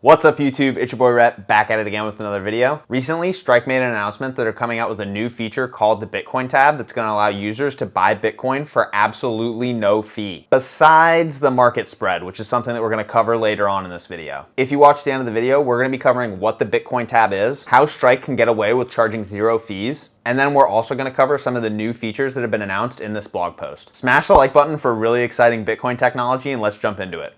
What's up YouTube, it's your boy Rhett, back at it again with another video. Recently, Strike made an announcement that they're coming out with a new feature called the Bitcoin tab that's going to allow users to buy Bitcoin for absolutely no fee, besides the market spread, which is something that we're going to cover later on in this video. If you watch the end of the video, we're going to be covering what the Bitcoin tab is, how Strike can get away with charging zero fees, and then we're also going to cover some of the new features that have been announced in this blog post. Smash the like button for really exciting Bitcoin technology and let's jump into it.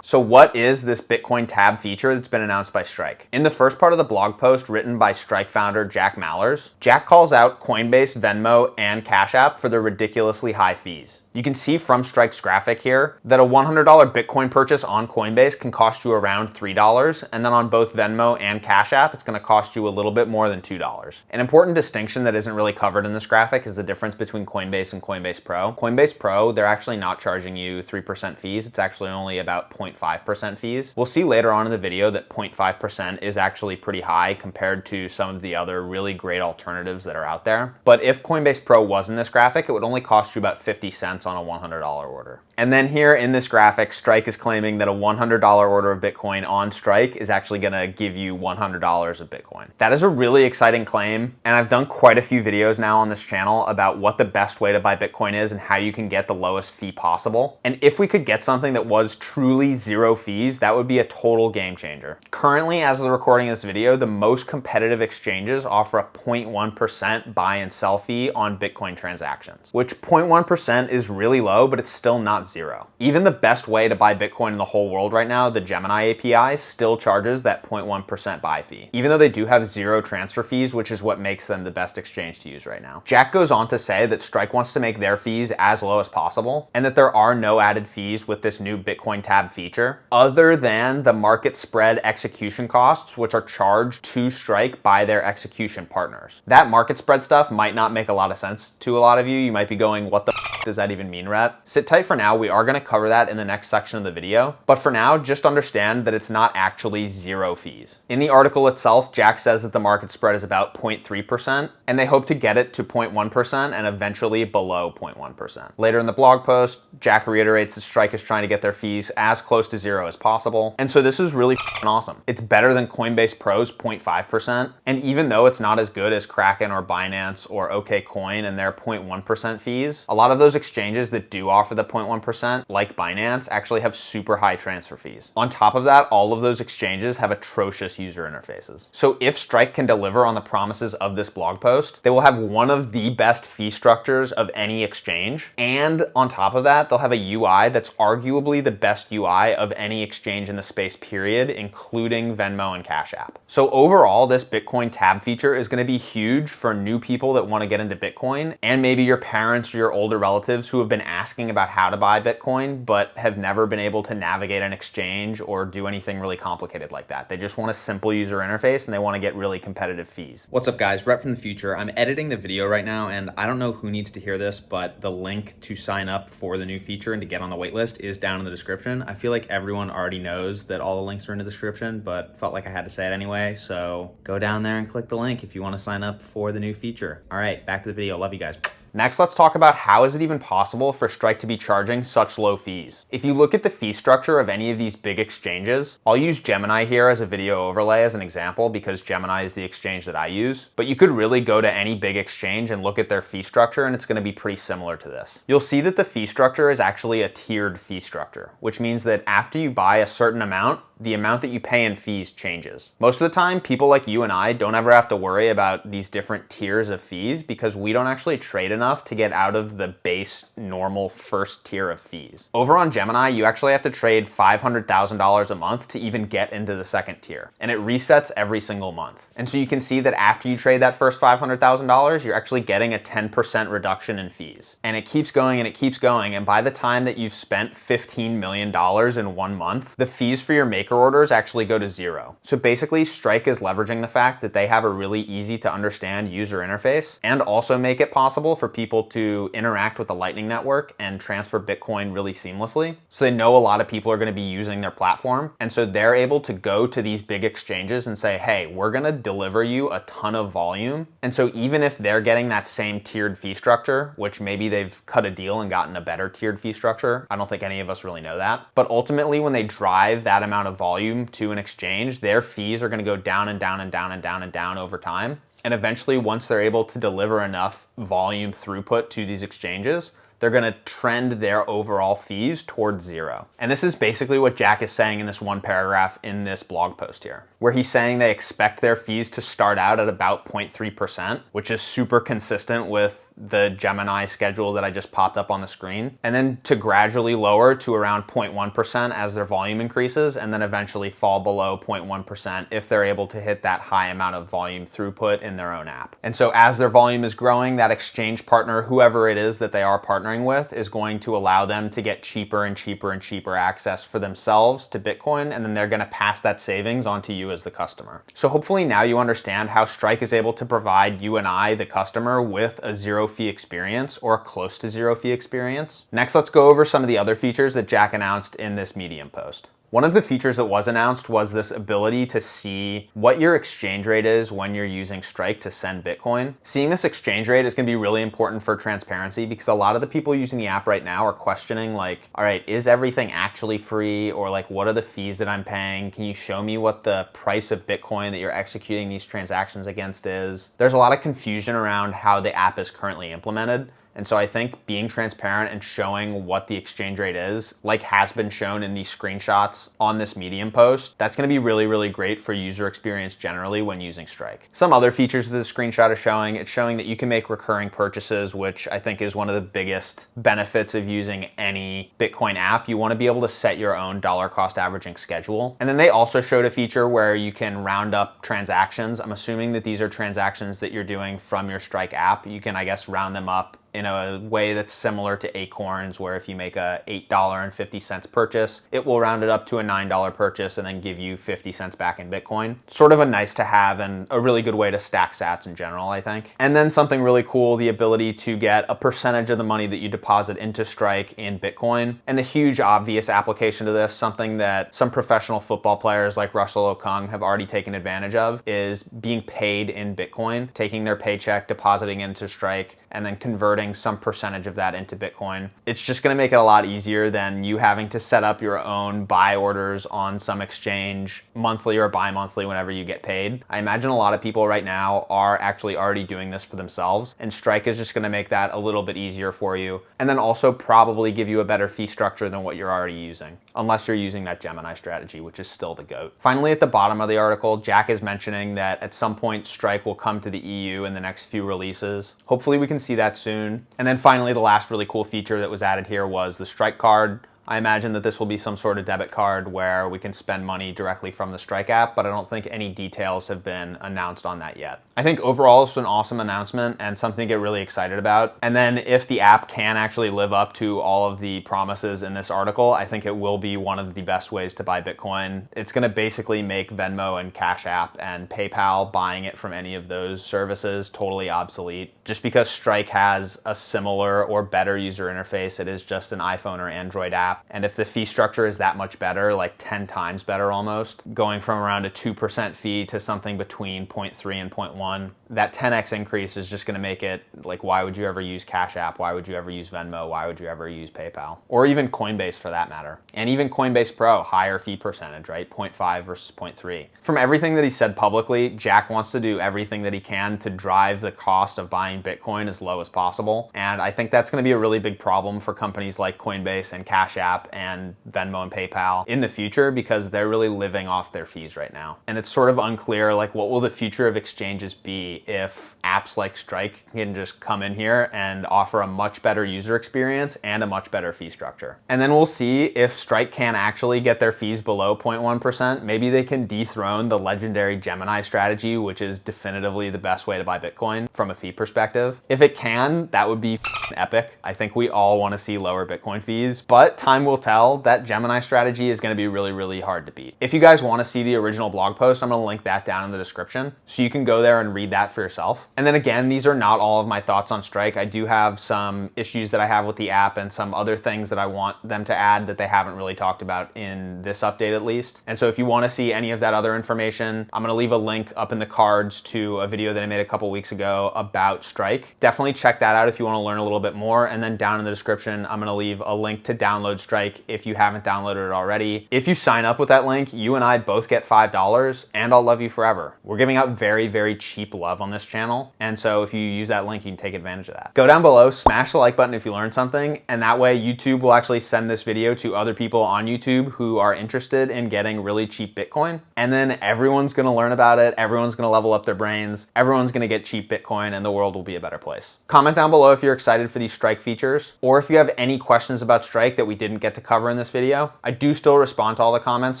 So what is this Bitcoin tab feature that's been announced by Strike? In the first part of the blog post written by Strike founder Jack Mallers, Jack calls out Coinbase, Venmo, and Cash App for their ridiculously high fees. You can see from Strike's graphic here that a $100 Bitcoin purchase on Coinbase can cost you around $3, and then on both Venmo and Cash App, it's going to cost you a little bit more than $2. An important distinction that isn't really covered in this graphic is the difference between Coinbase and Coinbase Pro. Coinbase Pro, they're actually not charging you 3% fees. It's actually only about 0.5% fees. We'll see later on in the video that 0.5% is actually pretty high compared to some of the other really great alternatives that are out there. But if Coinbase Pro was in this graphic, it would only cost you about 50 cents on a $100 order. And then here in this graphic, Strike is claiming that a $100 order of Bitcoin on Strike is actually going to give you $100 of Bitcoin. That is a really exciting claim, and I've done quite a few videos now on this channel about what the best way to buy Bitcoin is and how you can get the lowest fee possible. And if we could get something that was truly zero fees, that would be a total game changer. Currently, as of the recording of this video, the most competitive exchanges offer a 0.1% buy and sell fee on Bitcoin transactions, which 0.1% is really low, but it's still not zero. Even the best way to buy Bitcoin in the whole world right now, the Gemini API, still charges that 0.1% buy fee, even though they do have zero transfer fees, which is what makes them the best exchange to use right now. Jack goes on to say that Strike wants to make their fees as low as possible, and that there are no added fees with this new Bitcoin tab feature, other than the market spread execution costs, which are charged to Strike by their execution partners. That market spread stuff might not make a lot of sense to a lot of you. You might be going, what the f does that even mean, Rhett? Sit tight for now. We are going to cover that in the next section of the video. But for now, just understand that it's not actually zero fees. In the article itself, Jack says that the market spread is about 0.3%, and they hope to get it to 0.1% and eventually below 0.1%. Later in the blog post, Jack reiterates that Strike is trying to get their fees as close to zero as possible. And so this is really awesome. It's better than Coinbase Pro's 0.5%. And even though it's not as good as Kraken or Binance or OKCoin and their 0.1% fees, a lot of those exchanges that do offer the 0.1%, like Binance, actually have super high transfer fees. On top of that, all of those exchanges have atrocious user interfaces. So if Strike can deliver on the promises of this blog post, they will have one of the best fee structures of any exchange. And on top of that, they'll have a UI that's arguably the best UI of any exchange in the space, period, including Venmo and Cash App. So overall, this Bitcoin tab feature is going to be huge for new people that want to get into Bitcoin, and maybe your parents or your older relatives who have been asking about how to buy Bitcoin but have never been able to navigate an exchange or do anything really complicated like that. They just want a simple user interface and they want to get really competitive fees. What's up guys, Rhett from the future. I'm editing the video right now and I don't know who needs to hear this, but the link to sign up for the new feature and to get on the waitlist is down in the description. I feel like everyone already knows that all the links are in the description, but felt like I had to say it anyway. So go down there and click the link if you want to sign up for the new feature. All right, back to the video. Love you guys. Next, let's talk about how is it even possible for Strike to be charging such low fees. If you look at the fee structure of any of these big exchanges, I'll use Gemini here as a video overlay as an example because Gemini is the exchange that I use, but you could really go to any big exchange and look at their fee structure and it's going to be pretty similar to this. You'll see that the fee structure is actually a tiered fee structure, which means that after you buy a certain amount, the amount that you pay in fees changes. Most of the time, people like you and I don't ever have to worry about these different tiers of fees because we don't actually trade enough to get out of the base normal first tier of fees. Over on Gemini, you actually have to trade $500,000 a month to even get into the second tier, and it resets every single month. And so you can see that after you trade that first $500,000, you're actually getting a 10% reduction in fees. And it keeps going and it keeps going, and by the time that you've spent $15 million in 1 month, the fees for your maker orders actually go to zero. So basically, Strike is leveraging the fact that they have a really easy to understand user interface and also make it possible for people to interact with the Lightning Network and transfer Bitcoin really seamlessly. So they know a lot of people are going to be using their platform. And so they're able to go to these big exchanges and say, hey, we're going to deliver you a ton of volume. And so even if they're getting that same tiered fee structure, which maybe they've cut a deal and gotten a better tiered fee structure, I don't think any of us really know that. But ultimately, when they drive that amount of volume to an exchange, their fees are going to go down and down and down and down and down over time. And eventually, once they're able to deliver enough volume throughput to these exchanges, they're going to trend their overall fees towards zero. And this is basically what Jack is saying in this one paragraph in this blog post here, where he's saying they expect their fees to start out at about 0.3%, which is super consistent with the Gemini schedule that I just popped up on the screen, and then to gradually lower to around 0.1% as their volume increases, and then eventually fall below 0.1% if they're able to hit that high amount of volume throughput in their own app. And so as their volume is growing, that exchange partner, whoever it is that they are partnering with, is going to allow them to get cheaper and cheaper and cheaper access for themselves to Bitcoin, and then they're going to pass that savings on to you as the customer. So hopefully now you understand how Strike is able to provide you and I, the customer, with a zero fee experience or a close to zero fee experience. Next, let's go over some of the other features that Jack announced in this Medium post. One of the features that was announced was this ability to see what your exchange rate is when you're using Strike to send Bitcoin. Seeing this exchange rate is going to be really important for transparency, because a lot of the people using the app right now are questioning, like, all right, is everything actually free? Or like, what are the fees that I'm paying? Can you show me what the price of Bitcoin that you're executing these transactions against is? There's a lot of confusion around how the app is currently implemented. And so I think being transparent and showing what the exchange rate is, like has been shown in these screenshots on this Medium post, that's going to be really, really great for user experience generally when using Strike. Some other features that the screenshot is showing, it's showing that you can make recurring purchases, which I think is one of the biggest benefits of using any Bitcoin app. You want to be able to set your own dollar cost averaging schedule. And then they also showed a feature where you can round up transactions. I'm assuming that these are transactions that you're doing from your Strike app. You can, I guess, round them up in a way that's similar to Acorns, where if you make a $8.50 purchase, it will round it up to a $9 purchase and then give you 50 cents back in Bitcoin. Sort of a nice to have and a really good way to stack sats in general, I think. And then something really cool, the ability to get a percentage of the money that you deposit into Strike in Bitcoin. And the huge obvious application to this, something that some professional football players like Russell Okung have already taken advantage of, is being paid in Bitcoin, taking their paycheck, depositing into Strike, and then converting some percentage of that into Bitcoin. It's just gonna make it a lot easier than you having to set up your own buy orders on some exchange monthly or bi-monthly whenever you get paid. I imagine a lot of people right now are actually already doing this for themselves, and Strike is just gonna make that a little bit easier for you, and then also probably give you a better fee structure than what you're already using, unless you're using that Gemini strategy, which is still the GOAT. Finally, at the bottom of the article, Jack is mentioning that at some point Strike will come to the EU in the next few releases. Hopefully we can see that soon. And then finally, the last really cool feature that was added here was the Strike card. I imagine that this will be some sort of debit card where we can spend money directly from the Strike app, but I don't think any details have been announced on that yet. I think overall it's an awesome announcement and something to get really excited about. And then if the app can actually live up to all of the promises in this article, I think it will be one of the best ways to buy Bitcoin. It's going to basically make Venmo and Cash App and PayPal, buying it from any of those services, totally obsolete. Just because Strike has a similar or better user interface, it is just an iPhone or Android app. And if the fee structure is that much better, like 10 times better almost, going from around a 2% fee to something between 0.3 and 0.1, that 10x increase is just going to make it like, why would you ever use Cash App? Why would you ever use Venmo? Why would you ever use PayPal? Or even Coinbase for that matter. And even Coinbase Pro, higher fee percentage, right? 0.5 versus 0.3. From everything that he said publicly, Jack wants to do everything that he can to drive the cost of buying Bitcoin as low as possible. And I think that's going to be a really big problem for companies like Coinbase and Cash App and Venmo and PayPal in the future, because they're really living off their fees right now. And it's sort of unclear, like, what will the future of exchanges be if apps like Strike can just come in here and offer a much better user experience and a much better fee structure. And then we'll see if Strike can actually get their fees below 0.1%. Maybe they can dethrone the legendary Gemini strategy, which is definitively the best way to buy Bitcoin from a fee perspective. If it can, that would be epic. I think we all want to see lower Bitcoin fees, but time will tell. That Gemini strategy is going to be really, really hard to beat. If you guys want to see the original blog post, I'm going to link that down in the description, so you can go there and read that that for yourself. And then again, these are not all of my thoughts on Strike. I do have some issues that I have with the app and some other things that I want them to add that they haven't really talked about in this update at least. And so if you want to see any of that other information, I'm going to leave a link up in the cards to a video that I made a couple weeks ago about Strike. Definitely check that out if you want to learn a little bit more. And then down in the description, I'm going to leave a link to download Strike if you haven't downloaded it already. If you sign up with that link, you and I both get $5 and I'll love you forever. We're giving out very, very cheap love on this channel. And so if you use that link, you can take advantage of that. Go down below, smash the like button if you learned something. And that way YouTube will actually send this video to other people on YouTube who are interested in getting really cheap Bitcoin. And then everyone's going to learn about it. Everyone's going to level up their brains. Everyone's going to get cheap Bitcoin and the world will be a better place. Comment down below if you're excited for these Strike features or if you have any questions about Strike that we didn't get to cover in this video. I do still respond to all the comments,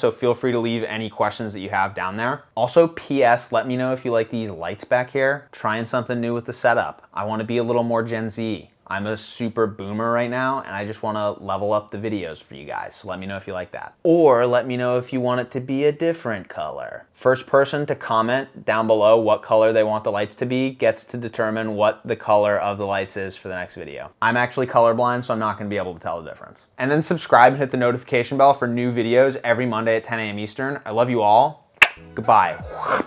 so feel free to leave any questions that you have down there. Also, PS, let me know if you like these lights back here. Trying something new with the setup. I want to be a little more Gen Z. I'm a super boomer right now and I just want to level up the videos for you guys. So let me know if you like that. Or let me know if you want it to be a different color. First person to comment down below what color they want the lights to be gets to determine what the color of the lights is for the next video. I'm actually colorblind, so I'm not going to be able to tell the difference. And then subscribe and hit the notification bell for new videos every Monday at 10 a.m. Eastern. I love you all. Goodbye.